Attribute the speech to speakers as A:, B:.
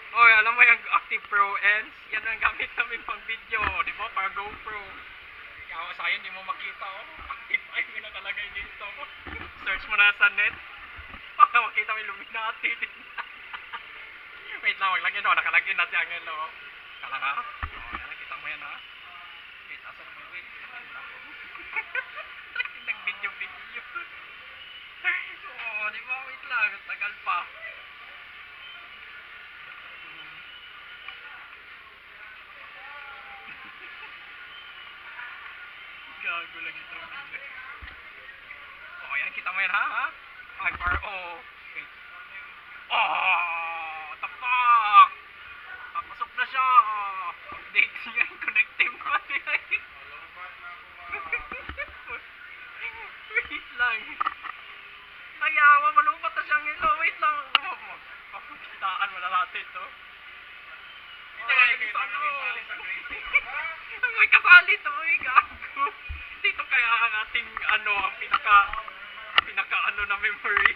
A: Oy, alam mo yung Active Pro Ends? Yan ang gamit namin pang video, di ba? Para GoPro. Kaya sa akin, di mo makita, oh. Active ay may nakalagay dito. Search mo na sa net. Para makita mo yung Illuminati din. Wait lang, wag lang yun, oh. Nakalagay na siya ngayon, oh. Kala ka? Oh, yan, nakita mo yan, ha? Wait, asa naman, wait. Nag-video-video. Oh, di ba? Wait lang, tagal pa. Gago lang ito. Oh, yan, kita mo yan, ha? 5RO. Wait. Oh, what the fuck? Papasok na siya. Update niya yung connective ko. Wait lang. Ayawa, malupat na siyang ilo. Wait lang. Pakitaan mo na natin to. Hindi nga yung isa mo. May kasali to, gago. Dito kaya ang ating, ang pinaka na memory.